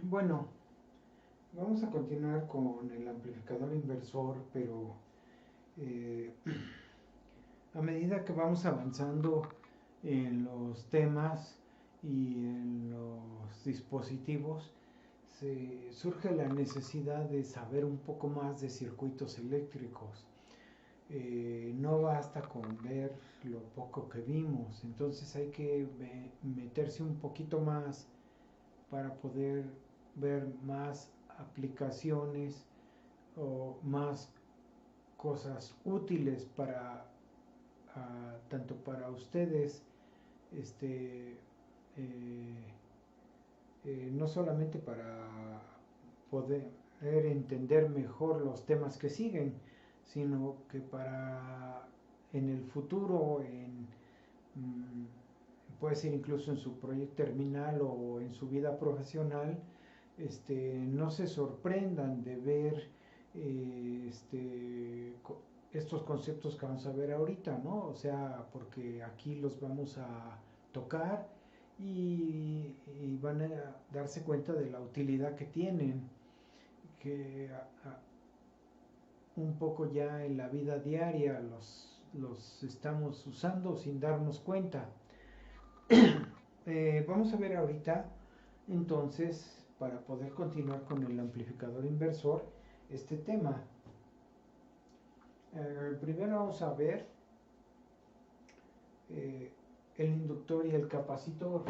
Bueno, vamos a continuar con el amplificador inversor, pero eh, a medida que vamos avanzando en los temas y en los dispositivos, surge la necesidad de saber un poco más de circuitos eléctricos. No basta con ver lo poco que vimos, entonces hay que meterse un poquito más para poder ver más aplicaciones o más cosas útiles para tanto para ustedes, este, eh, no solamente para poder entender mejor los temas que siguen, sino que para en el futuro, puede ser incluso en su proyecto terminal o en su vida profesional, no se sorprendan de ver estos conceptos que vamos a ver ahorita, ¿no? O sea, porque aquí los vamos a tocar y van a darse cuenta de la utilidad que tienen, que un poco ya en la vida diaria los estamos usando sin darnos cuenta. Vamos a ver ahorita, entonces, para poder continuar con el amplificador inversor, este tema. Primero vamos a ver eh, el inductor y el capacitor.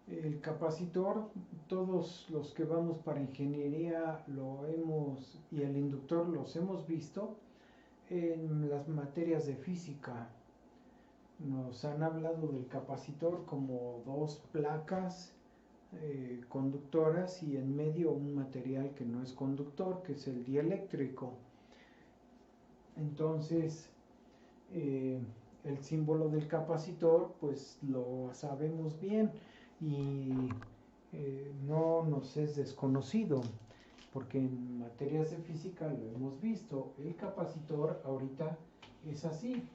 El capacitor, todos los que vamos para ingeniería lo hemos, y el inductor los hemos visto en las materias de física. Nos han hablado del capacitor como dos placas conductoras y en medio un material que no es conductor, que es el dieléctrico. Entonces, eh, el símbolo del capacitor, pues lo sabemos bien y no nos es desconocido, porque en materias de física lo hemos visto. El capacitor ahorita es así.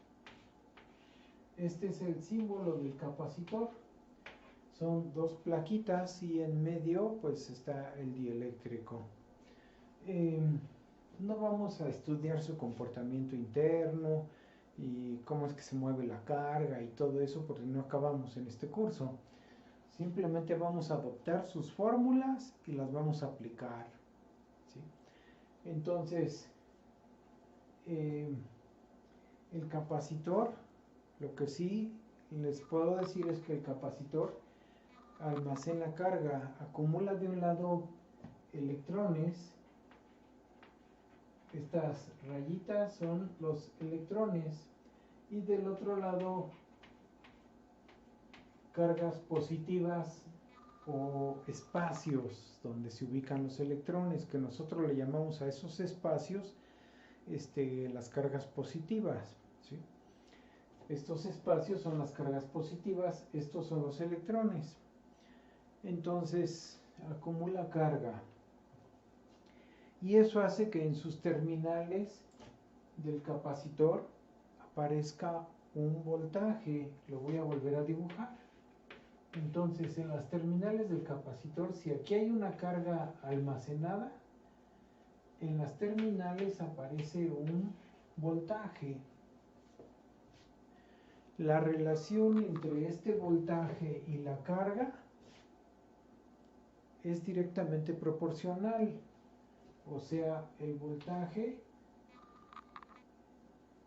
Este es el símbolo del capacitor. Son dos plaquitas y en medio pues está el dieléctrico. Eh, no vamos a estudiar su comportamiento interno y cómo es que se mueve la carga y todo eso porque no acabamos en este curso. Simplemente vamos a adoptar sus fórmulas y las vamos a aplicar. ¿Sí? Entonces, eh, el capacitor, lo que sí les puedo decir es que el capacitor almacena carga, acumula de un lado electrones. Estas rayitas son los electrones y del otro lado cargas positivas o espacios donde se ubican los electrones, que nosotros le llamamos a esos espacios las cargas positivas. ¿Sí? Estos espacios son las cargas positivas, estos son los electrones. Entonces acumula carga y eso hace que en sus terminales del capacitor aparezca un voltaje. Lo voy a volver a dibujar. Entonces, en las terminales del capacitor, si aquí hay una carga almacenada, en las terminales aparece un voltaje. La relación entre este voltaje y la carga es directamente proporcional. O sea, el voltaje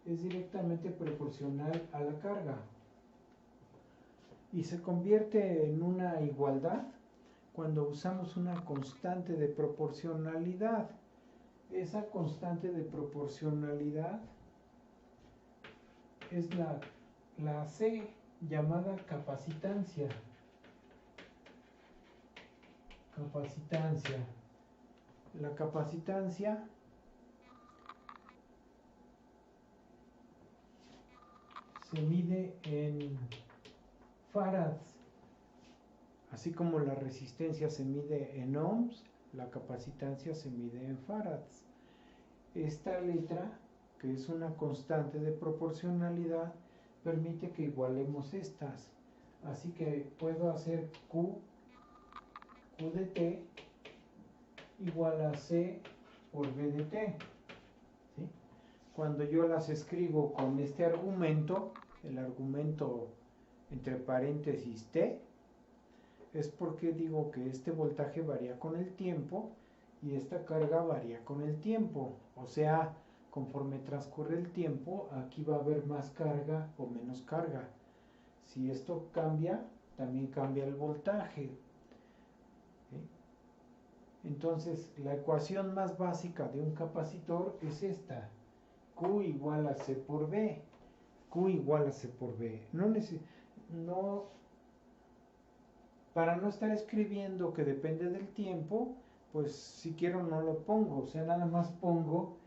es directamente proporcional a la carga. Y se convierte en una igualdad cuando usamos una constante de proporcionalidad. Esa constante de proporcionalidad es la C, llamada capacitancia. Capacitancia. La capacitancia se mide en farads, así como la resistencia se mide en ohms, la capacitancia se mide en farads. Esta letra, que es una constante de proporcionalidad, permite que igualemos estas. Así que puedo hacer Q de T igual a C por B de T. ¿Sí? Cuando yo las escribo con este argumento, el argumento entre paréntesis T, es porque digo que este voltaje varía con el tiempo y esta carga varía con el tiempo. O sea, conforme transcurre el tiempo, aquí va a haber más carga o menos carga. Si esto cambia, también cambia el voltaje. ¿Sí? Entonces, la ecuación más básica de un capacitor es esta. Q igual a C por B. Q igual a C por B. Para no estar escribiendo que depende del tiempo, pues si quiero no lo pongo. O sea, nada más pongo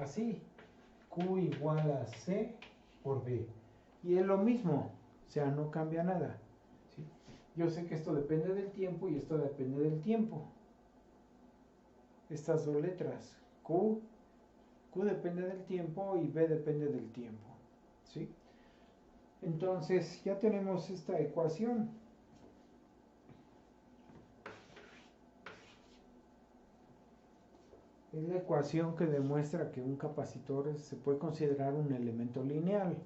así. Q igual a C por B. Y es lo mismo. O sea, no cambia nada. ¿Sí? Yo sé que esto depende del tiempo y esto depende del tiempo. Estas dos letras. Q depende del tiempo y B depende del tiempo. ¿Sí? Entonces ya tenemos esta ecuación. Es la ecuación que demuestra que un capacitor se puede considerar un elemento lineal.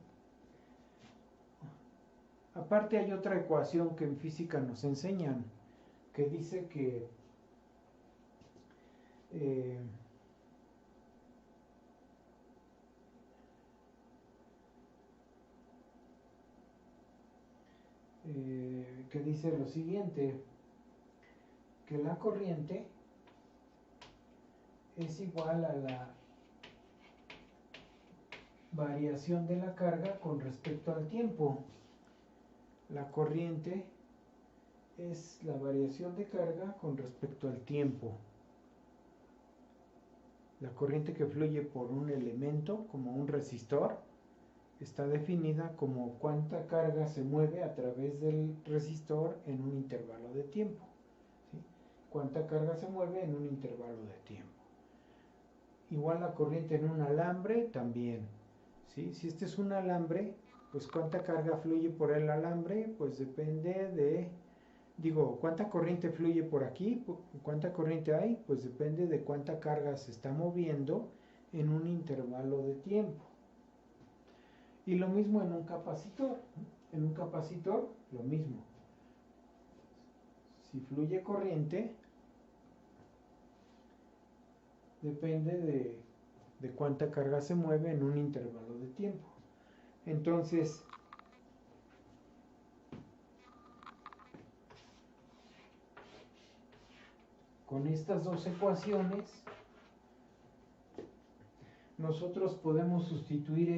Aparte hay otra ecuación que en física nos enseñan, que dice que que dice lo siguiente, que la corriente es igual a la variación de la carga con respecto al tiempo. La corriente es la variación de carga con respecto al tiempo. La corriente que fluye por un elemento, como un resistor, está definida como cuánta carga se mueve a través del resistor en un intervalo de tiempo. ¿Sí? Cuánta carga se mueve en un intervalo de tiempo. Igual la corriente en un alambre también. ¿Sí? Si este es un alambre, pues cuánta carga fluye por el alambre, pues depende de, cuánta corriente fluye por aquí, cuánta corriente hay, pues depende de cuánta carga se está moviendo en un intervalo de tiempo. Y lo mismo en un capacitor. En un capacitor, lo mismo. Si fluye corriente, depende de cuánta carga se mueve en un intervalo de tiempo. Entonces, con estas dos ecuaciones, nosotros podemos sustituir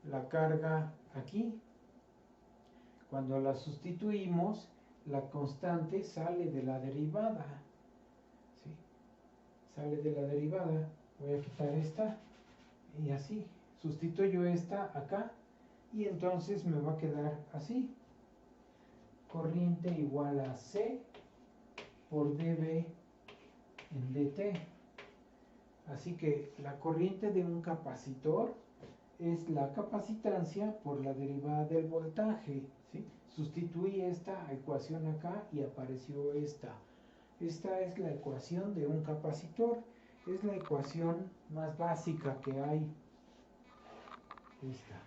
la carga aquí. Cuando la sustituimos, la constante sale de la derivada. ¿Sí? Sale de la derivada. Voy a quitar esta y así. Sustituyo esta acá y entonces me va a quedar así. Corriente igual a C por dB en dt. Así que la corriente de un capacitor es la capacitancia por la derivada del voltaje. ¿Sí? Sustituí esta ecuación acá y apareció esta. Esta es la ecuación de un capacitor. Es la ecuación más básica que hay. Esta.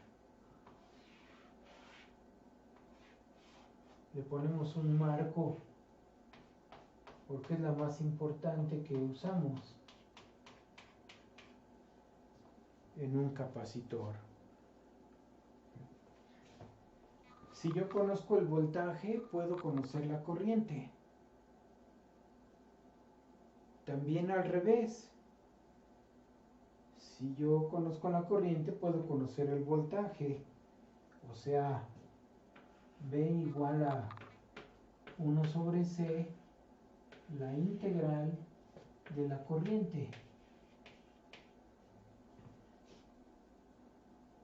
Le ponemos un marco porque es la más importante que usamos en un capacitor. Si yo conozco el voltaje, puedo conocer la corriente. También al revés. Si yo conozco la corriente, puedo conocer el voltaje. O sea, V igual a 1 sobre C, la integral de la corriente.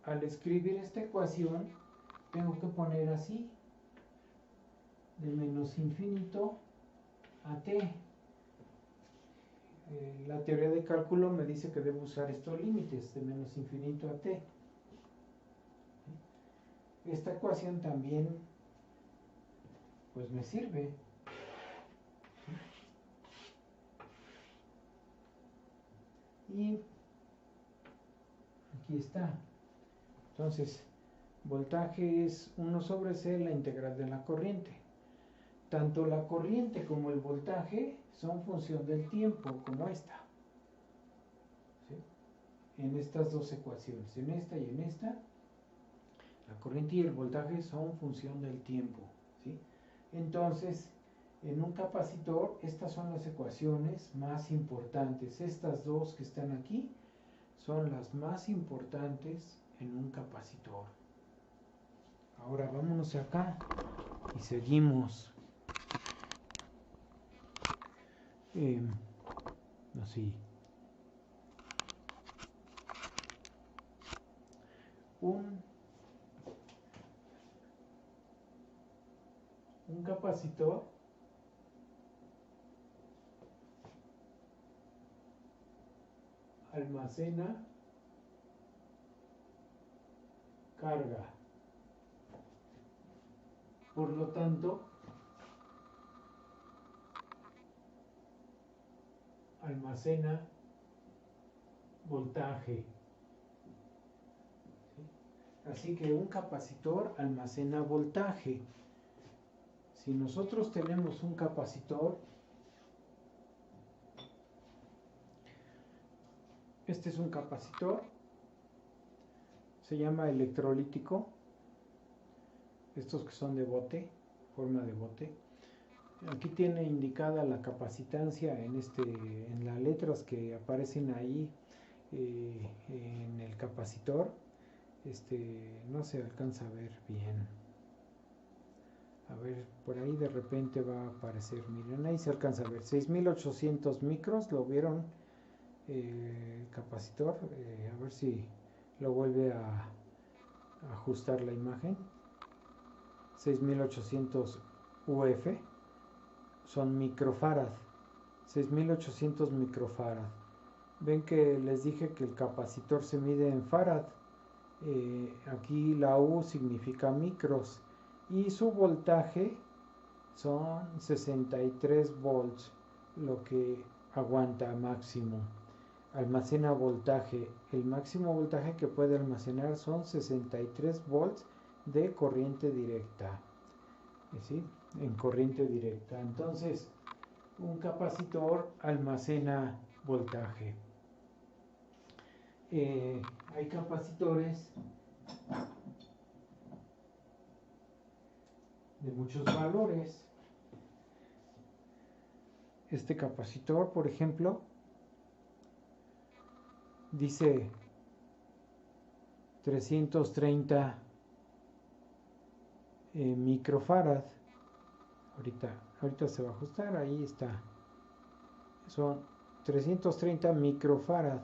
Al escribir esta ecuación, tengo que poner así, de menos infinito a t. la teoría de cálculo me dice que debo usar estos límites de menos infinito a t. Esta ecuación también pues me sirve. Y aquí está. Entonces, voltaje es 1 sobre C, la integral de la corriente. Tanto la corriente como el voltaje son función del tiempo, como esta. ¿Sí? En estas dos ecuaciones, en esta y en esta, la corriente y el voltaje son función del tiempo. ¿Sí? Entonces, en un capacitor, estas son las ecuaciones más importantes. Estas dos que están aquí son las más importantes en un capacitor. Ahora vámonos acá y seguimos. Así. Un capacitor almacena carga. Por lo tanto, almacena voltaje. ¿Sí? Así que un capacitor almacena voltaje. Si nosotros tenemos un capacitor, este es un capacitor, se llama electrolítico, estos que son de bote, forma de bote. Aquí tiene indicada la capacitancia en las letras que aparecen ahí en el capacitor. No se alcanza a ver bien. A ver, por ahí de repente va a aparecer, miren, ahí se alcanza a ver, 6800 micros, ¿lo vieron? El capacitor, a ver si lo vuelve a ajustar la imagen. 6800 UF son microfarad, 6800 microfarad. Ven que les dije que el capacitor se mide en farad. Aquí la U significa micros y su voltaje son 63 volts, lo que aguanta máximo. Almacena voltaje. El máximo voltaje que puede almacenar son 63 volts de corriente directa. ¿Sí? En corriente directa. Entonces, un capacitor almacena voltaje. Hay capacitores de muchos valores. Este capacitor, por ejemplo, dice 330 microfarad. Ahorita se va a ajustar, ahí está. Son 330 microfarad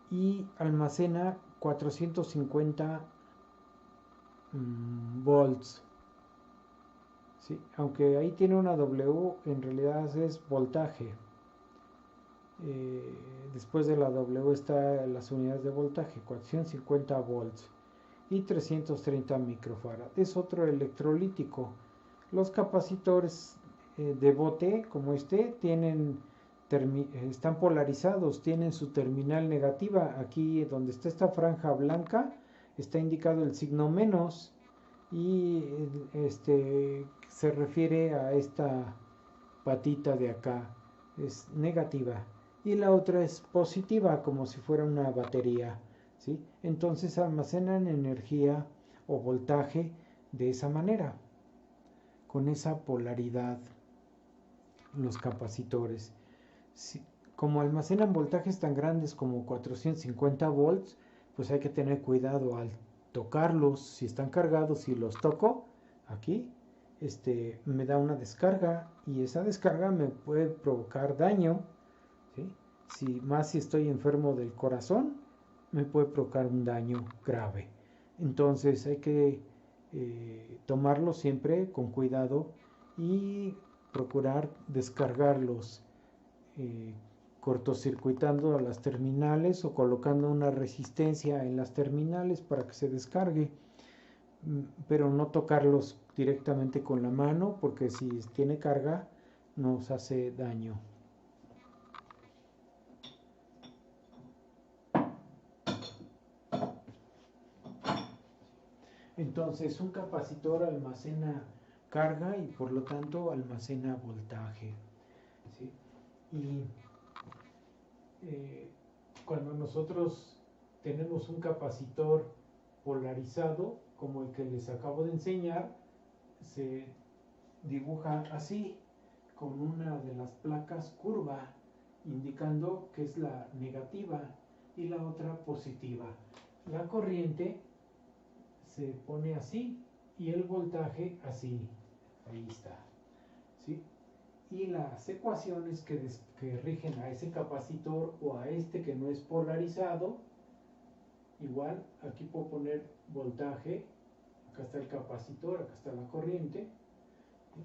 y almacena 450 volts. ¿Sí? Aunque ahí tiene una W, en realidad es voltaje. Después de la W están las unidades de voltaje, 450 volts y 330 microfarad. Es otro electrolítico. Los capacitores de bote como están polarizados, tienen su terminal negativa. Aquí donde está esta franja blanca está indicado el signo menos y se refiere a esta patita de acá, es negativa, y la otra es positiva, como si fuera una batería, ¿sí? Entonces almacenan energía o voltaje de esa manera, con esa polaridad, los capacitores. Como almacenan voltajes tan grandes como 450 volts, pues hay que tener cuidado al tocarlos. Si están cargados, si los toco aquí, me da una descarga y esa descarga me puede provocar daño, ¿sí? Si estoy enfermo del corazón, me puede provocar un daño grave. Entonces hay que tomarlo siempre con cuidado y procurar descargarlos eh, cortocircuitando las terminales o colocando una resistencia en las terminales para que se descargue, pero no tocarlos directamente con la mano, porque si tiene carga nos hace daño. Entonces un capacitor almacena carga y por lo tanto almacena voltaje, ¿sí? Y cuando nosotros tenemos un capacitor polarizado, como el que les acabo de enseñar, se dibuja así, con una de las placas curva, indicando que es la negativa y la otra positiva. La corriente se pone así y el voltaje así, ahí está, ¿sí? Y las ecuaciones que rigen a ese capacitor o a este que no es polarizado, igual aquí puedo poner voltaje, acá está el capacitor, acá está la corriente, ¿sí?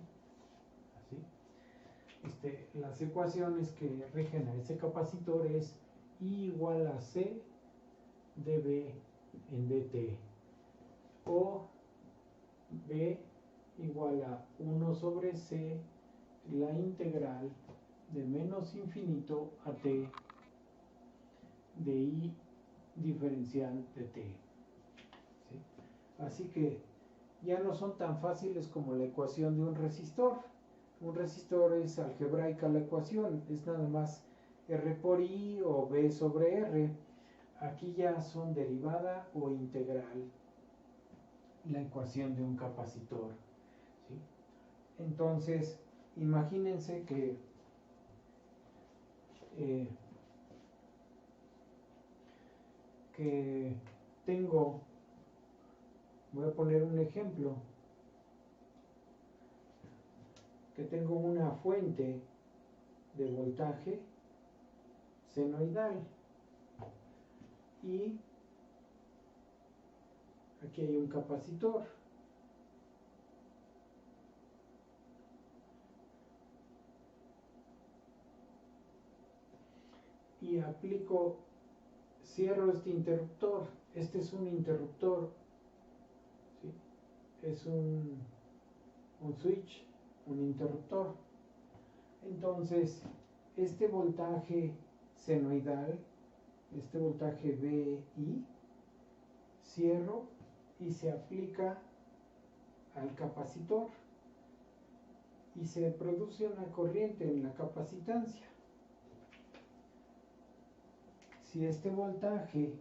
Así. Las ecuaciones que rigen a ese capacitor es I igual a C dB en dt, o B igual a 1 sobre C la integral de menos infinito a t de I diferencial de t, ¿sí? Así que ya no son tan fáciles como la ecuación de un resistor. Un resistor es algebraica la ecuación, es nada más R por I o B sobre R. Aquí ya son derivada o integral la ecuación de un capacitor, ¿sí? Entonces, imagínense que tengo, voy a poner un ejemplo, que tengo una fuente de voltaje senoidal y aquí hay un capacitor. Y aplico, cierro este interruptor. Este es un interruptor, ¿sí? Es un switch, un interruptor. Entonces, este voltaje senoidal, este voltaje VI, cierro y se aplica al capacitor y se produce una corriente en la capacitancia. Si este voltaje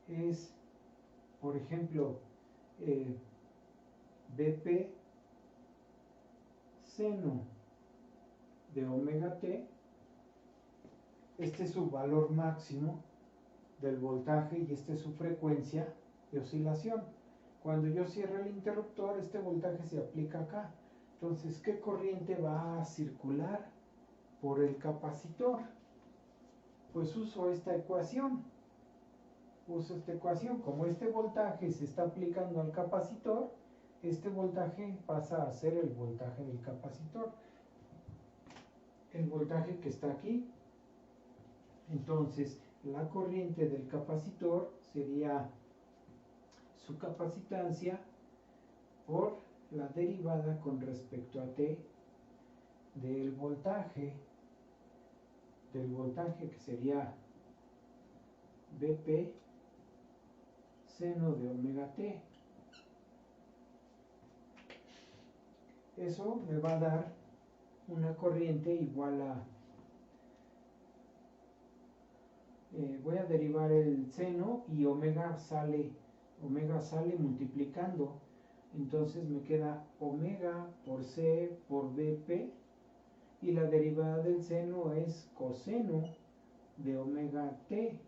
es, por ejemplo, BP seno de omega t, este es su valor máximo del voltaje y esta es su frecuencia de oscilación. Cuando yo cierro el interruptor, este voltaje se aplica acá. Entonces, ¿qué corriente va a circular por el capacitor? Pues uso esta ecuación. Como este voltaje se está aplicando al capacitor, este voltaje pasa a ser el voltaje del capacitor, el voltaje que está aquí. Entonces, la corriente del capacitor sería su capacitancia por la derivada con respecto a t del voltaje que sería BP seno de omega t. Eso me va a dar una corriente igual a, voy a derivar el seno y omega sale multiplicando. Entonces me queda omega por C por BP y la derivada del seno es coseno de omega t.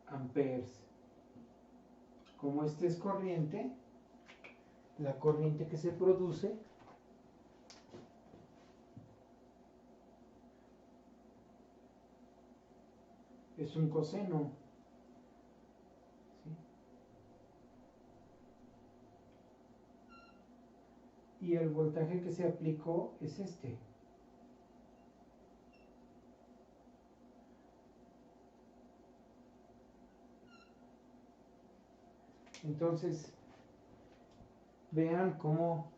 Amperes. Como este es corriente, la corriente que se produce es un coseno, ¿sí? y el voltaje que se aplicó es este. Entonces, vean cómo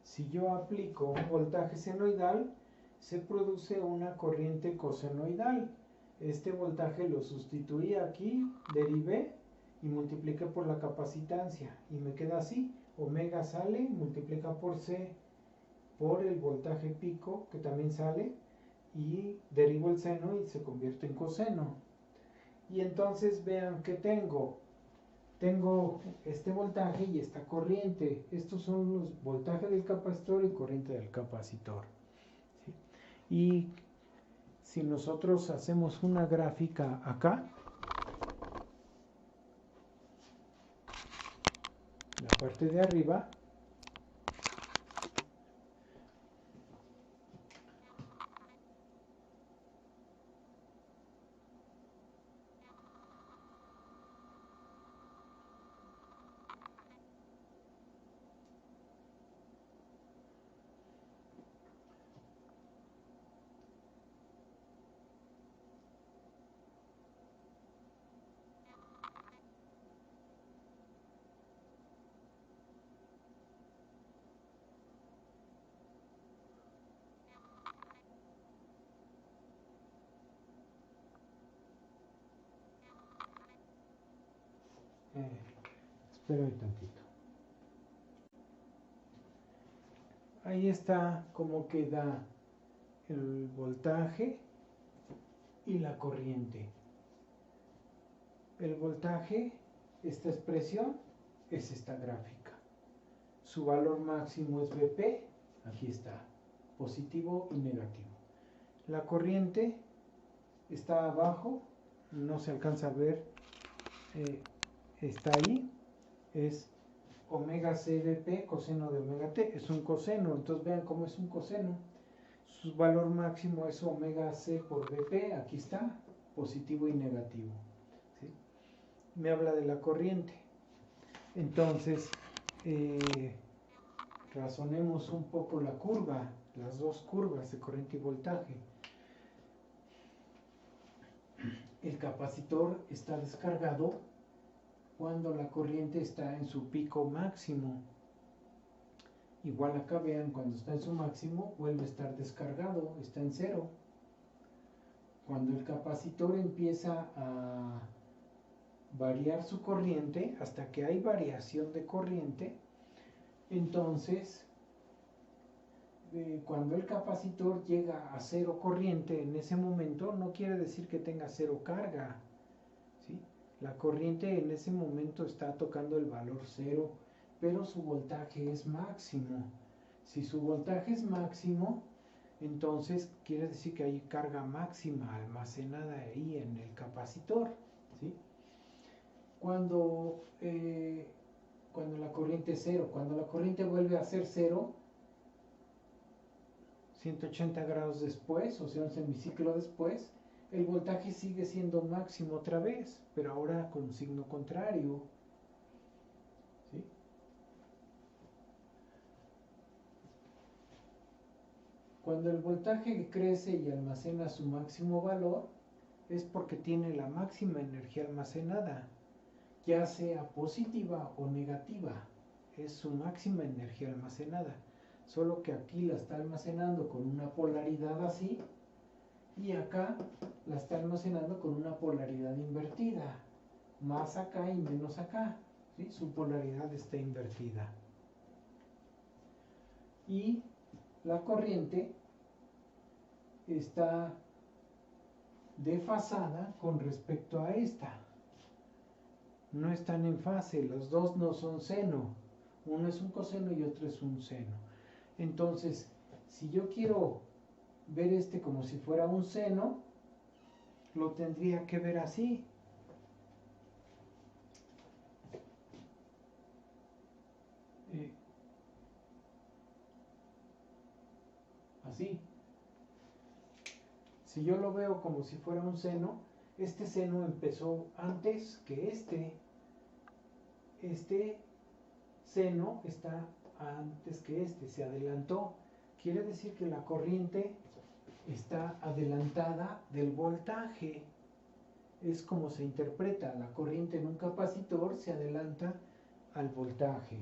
si yo aplico un voltaje senoidal, se produce una corriente cosenoidal. Este voltaje lo sustituí aquí, derivé y multipliqué por la capacitancia y me queda así. Omega sale, multiplica por C por el voltaje pico que también sale y derivo el seno y se convierte en coseno. Y entonces vean que tengo este voltaje y esta corriente. Estos son los voltajes del capacitor y corriente del capacitor. ¿Sí? Y si nosotros hacemos una gráfica acá, la parte de arriba, espera un tantito. Ahí está cómo queda el voltaje y la corriente. El voltaje, esta expresión, es esta gráfica. Su valor máximo es Vp, aquí está, positivo y negativo. La corriente está abajo, no se alcanza a ver, está ahí, es omega c Vp, coseno de omega t, es un coseno, entonces vean cómo es un coseno. Su valor máximo es omega c por Vp, aquí está, positivo y negativo. ¿Sí? Me habla de la corriente. Entonces, razonemos un poco la curva, las dos curvas de corriente y voltaje. El capacitor está descargado cuando la corriente está en su pico máximo. Igual acá vean, cuando está en su máximo vuelve a estar descargado, está en cero. Cuando el capacitor empieza a variar su corriente, hasta que hay variación de corriente, entonces cuando el capacitor llega a cero corriente en ese momento, no quiere decir que tenga cero carga, ¿sí? La corriente en ese momento está tocando el valor cero, pero su voltaje es máximo. Si su voltaje es máximo, entonces quiere decir que hay carga máxima almacenada ahí en el capacitor, ¿sí? Cuando la corriente es cero, cuando la corriente vuelve a ser cero, 180 grados después, o sea, un semiciclo después, el voltaje sigue siendo máximo otra vez, pero ahora con signo contrario. ¿Sí? Cuando el voltaje crece y almacena su máximo valor, es porque tiene la máxima energía almacenada, ya sea positiva o negativa, es su máxima energía almacenada, solo que aquí la está almacenando con una polaridad así, y acá la está almacenando con una polaridad invertida, más acá y menos acá, ¿sí? Su polaridad está invertida. Y la corriente está desfasada con respecto a esta. No están en fase, los dos no son seno. Uno es un coseno y otro es un seno. Entonces, si yo quiero ver este como si fuera un seno, lo tendría que ver así. así. Si yo lo veo como si fuera un seno, este seno empezó antes que este. Este seno está antes que este, se adelantó. Quiere decir que la corriente está adelantada del voltaje. Es como se interpreta, la corriente en un capacitor se adelanta al voltaje.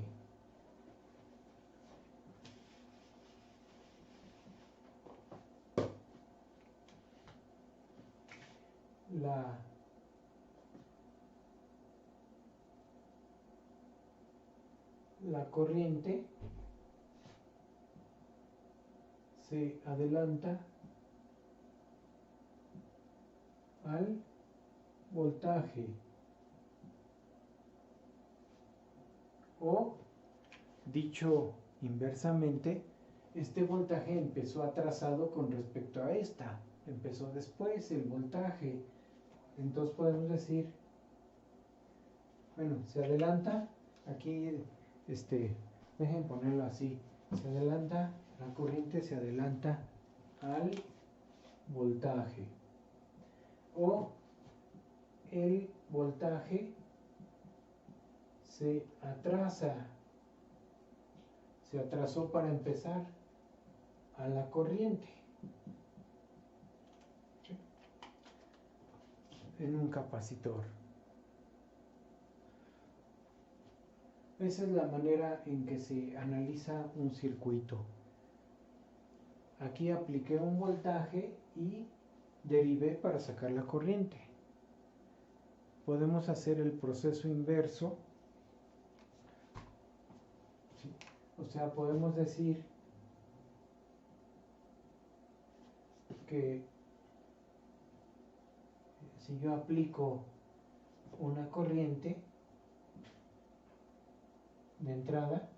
La corriente se adelanta al voltaje, o dicho inversamente, este voltaje empezó atrasado con respecto a esta, empezó después el voltaje. Entonces podemos decir, bueno, se adelanta, aquí dejen ponerlo así, se adelanta, la corriente se adelanta al voltaje, o el voltaje se atrasó para empezar a la corriente. ¿Sí? En un capacitor. Esa es la manera en que se analiza un circuito. Aquí apliqué un voltaje y derivé para sacar la corriente. Podemos hacer el proceso inverso. ¿Sí? O sea, podemos decir que si yo aplico una corriente de entrada,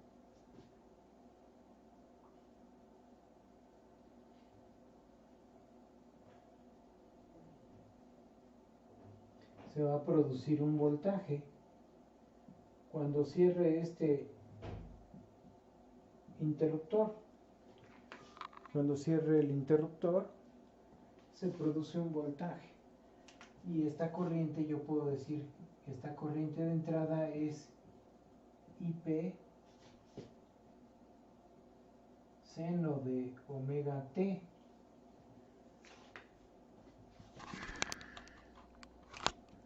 se va a producir un voltaje. Cuando cierre este interruptor, cuando cierre el interruptor, se produce un voltaje. Y esta corriente, yo puedo decir, esta corriente de entrada es IP seno de omega t.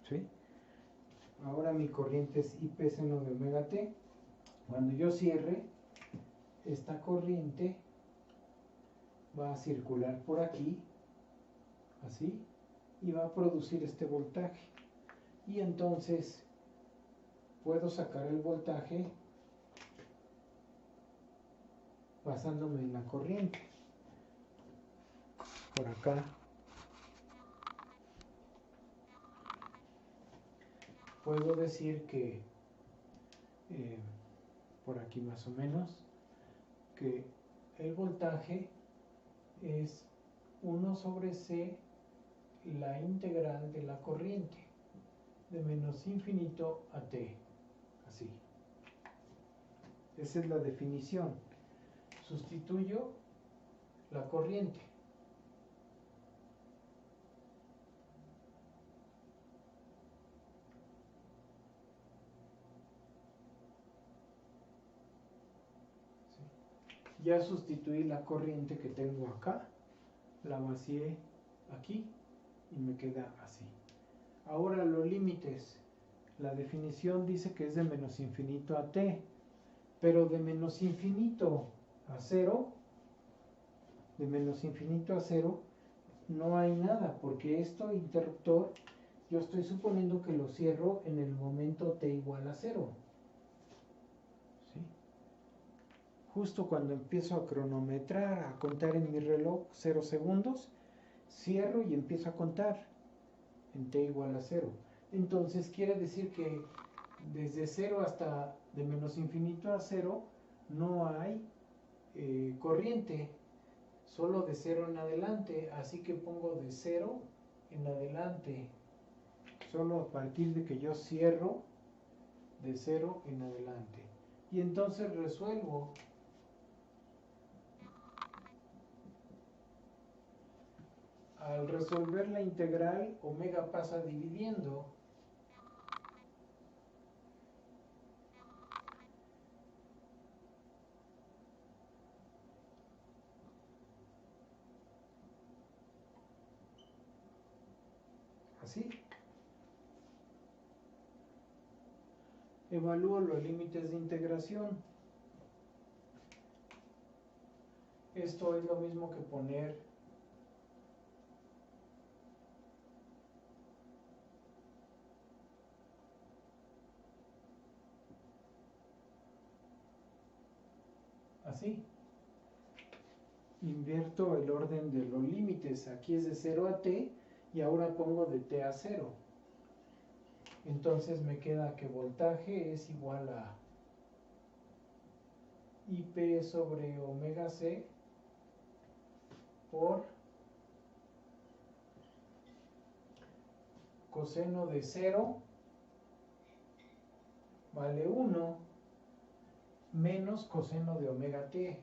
¿Sí? Ahora mi corriente es IP seno de omega t. Cuando yo cierre, esta corriente va a circular por aquí, así, y va a producir este voltaje. Y entonces puedo sacar el voltaje basándome en la corriente. Por acá puedo decir que, por aquí más o menos, que el voltaje es 1 sobre C la integral de la corriente de menos infinito a t, así. Esa es la definición. Sustituyo la corriente. ¿Sí? Ya sustituí la corriente que tengo acá, la vacié aquí y me queda así. Ahora los límites. La definición dice que es de menos infinito a t, pero de menos infinito a 0, de menos infinito a 0, no hay nada, porque esto interruptor, yo estoy suponiendo que lo cierro en el momento t igual a 0. ¿Sí? Justo cuando empiezo a cronometrar, a contar en mi reloj 0 segundos, cierro y empiezo a contar en t igual a 0. Entonces quiere decir que desde 0 hasta de menos infinito a 0 no hay corriente, solo de 0 en adelante, así que pongo de 0 en adelante, solo a partir de que yo cierro de 0 en adelante. Y entonces resuelvo. al resolver la integral, omega pasa dividiendo. Así. Evalúo los límites de integración. Esto es lo mismo que poner así. Invierto el orden de los límites. Aquí es de 0 a t y ahora pongo de t a 0. Entonces me queda que voltaje es igual a IP sobre omega c por coseno de 0 vale 1 menos coseno de omega t.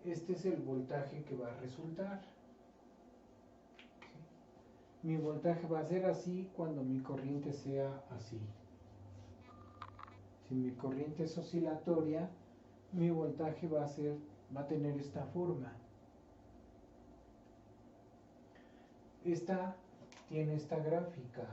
Este es el voltaje que va a resultar. Mi voltaje va a ser así cuando mi corriente sea así. Si mi corriente es oscilatoria, mi voltaje va a tener esta forma. Esta tiene esta gráfica.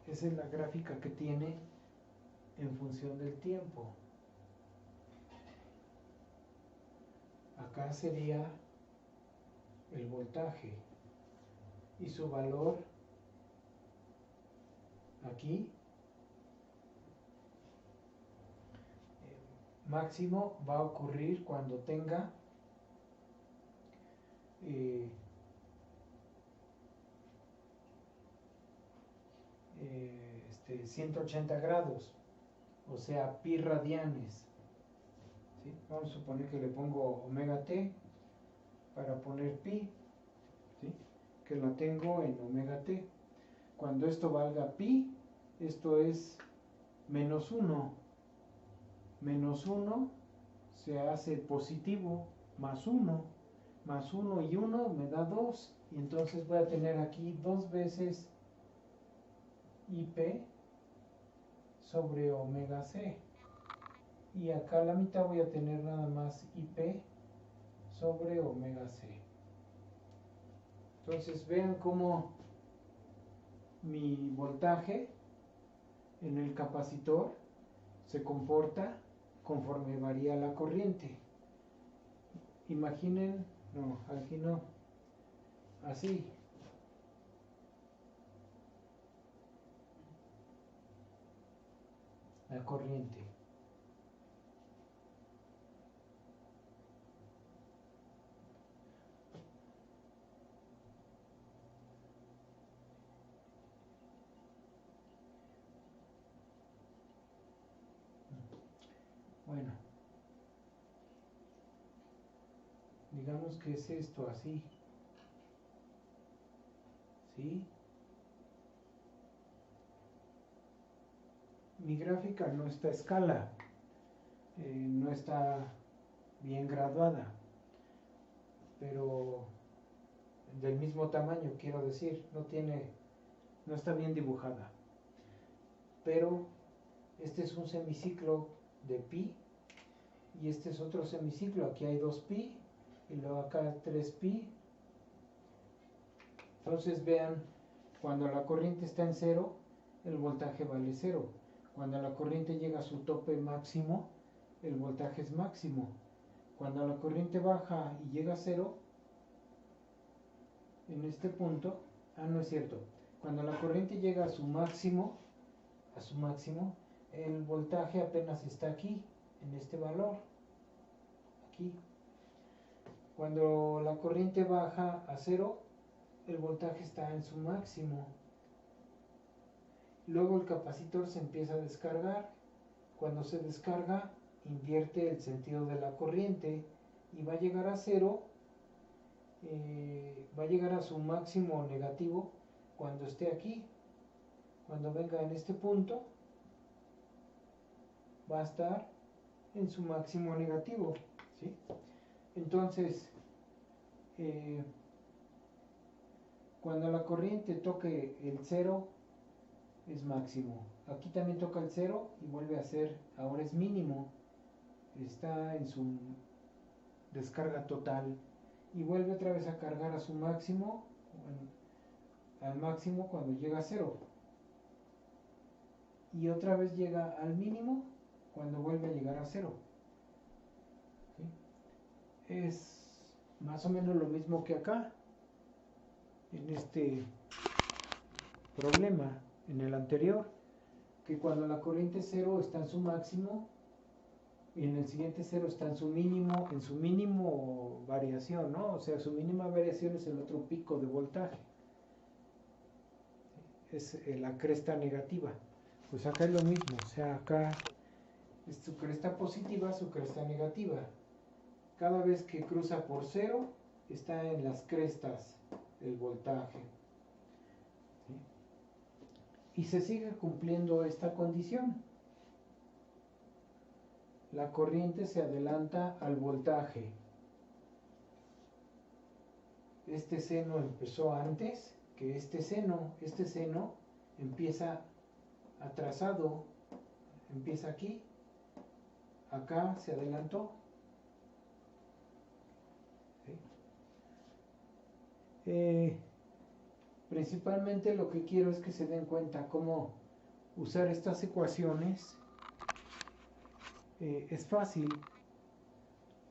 Esa es la gráfica que tiene en función del tiempo. Acá sería el voltaje y su valor aquí máximo va a ocurrir cuando tenga 180 grados, o sea, pi radianes. ¿Sí? Vamos a suponer que le pongo omega t para poner pi, ¿sí? Que la tengo en omega t. Cuando esto valga pi, esto es menos 1. Menos 1 se hace positivo, más 1. Más 1 y 1 me da 2. Y entonces voy a tener aquí 2 veces IP sobre omega c. Y acá a la mitad voy a tener nada más IP sobre omega c. Entonces vean cómo mi voltaje en el capacitor se comporta conforme varía la corriente. Imaginen, no, aquí no, así. La corriente. Bueno, digamos que es esto así. ¿Sí? Mi gráfica no está a escala, no está bien graduada, pero del mismo tamaño, quiero decir, no está bien dibujada. Pero este es un semiciclo de pi y este es otro semiciclo. Aquí hay 2 pi y luego acá 3 pi. Entonces vean, cuando la corriente está en 0, el voltaje vale 0. Cuando la corriente llega a su tope máximo, el voltaje es máximo. Cuando la corriente baja y llega a 0, en este punto, no es cierto. Cuando la corriente llega a su máximo, el voltaje apenas está aquí, en este valor, aquí. Cuando la corriente baja a 0, el voltaje está en su máximo. Luego el capacitor se empieza a descargar. Cuando se descarga, invierte el sentido de la corriente y va a llegar a cero, va a llegar a su máximo negativo cuando esté aquí. Cuando venga en este punto, va a estar en su máximo negativo, ¿sí? Entonces, cuando la corriente toque el cero, es máximo. Aquí también toca el cero y vuelve a ser, ahora es mínimo. Está en su descarga total y vuelve otra vez a cargar a su máximo, al máximo cuando llega a cero. Y otra vez llega al mínimo cuando vuelve a llegar a cero. ¿Sí? Es más o menos lo mismo que acá, en este problema, en el anterior, que cuando la corriente cero está en su máximo y en el siguiente cero está en su mínimo variación, ¿no? O sea, su mínima variación es el otro pico de voltaje, es la cresta negativa. Pues acá es lo mismo, o sea, acá es su cresta positiva, su cresta negativa. Cada vez que cruza por cero, está en las crestas el voltaje. ¿Sí? Y se sigue cumpliendo esta condición. La corriente se adelanta al voltaje. Este seno empezó antes que este seno. Este seno empieza atrasado, empieza aquí, acá se adelantó. ¿Sí? Principalmente lo que quiero es que se den cuenta cómo usar estas ecuaciones. Es fácil,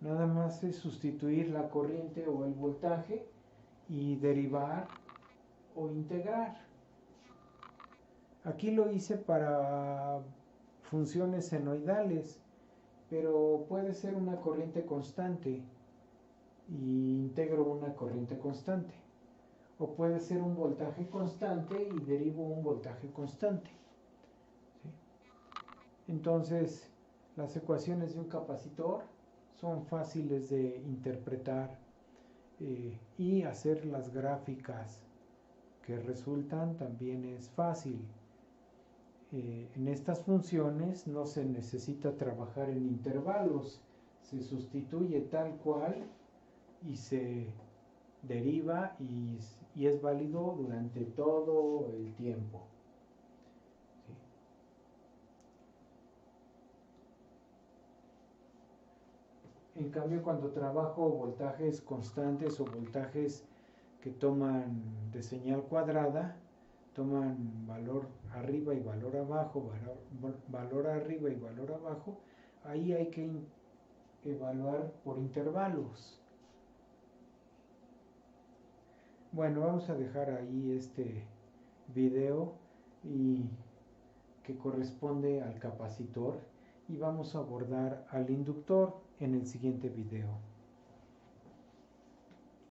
nada más es sustituir la corriente o el voltaje y derivar o integrar. Aquí lo hice para funciones senoidales, pero puede ser una corriente constante y integro una corriente constante, o puede ser un voltaje constante y derivo un voltaje constante. ¿Sí? Entonces, las ecuaciones de un capacitor son fáciles de interpretar y hacer las gráficas que resultan también es fácil. En estas funciones no se necesita trabajar en intervalos, se sustituye tal cual y se deriva y es válido durante todo el tiempo. ¿Sí? En cambio, cuando trabajo voltajes constantes o voltajes que toman de señal cuadrada, toman valor arriba y valor abajo, valor arriba y valor abajo, ahí hay que evaluar por intervalos. Bueno, vamos a dejar ahí este video y que corresponde al capacitor y vamos a abordar al inductor en el siguiente video.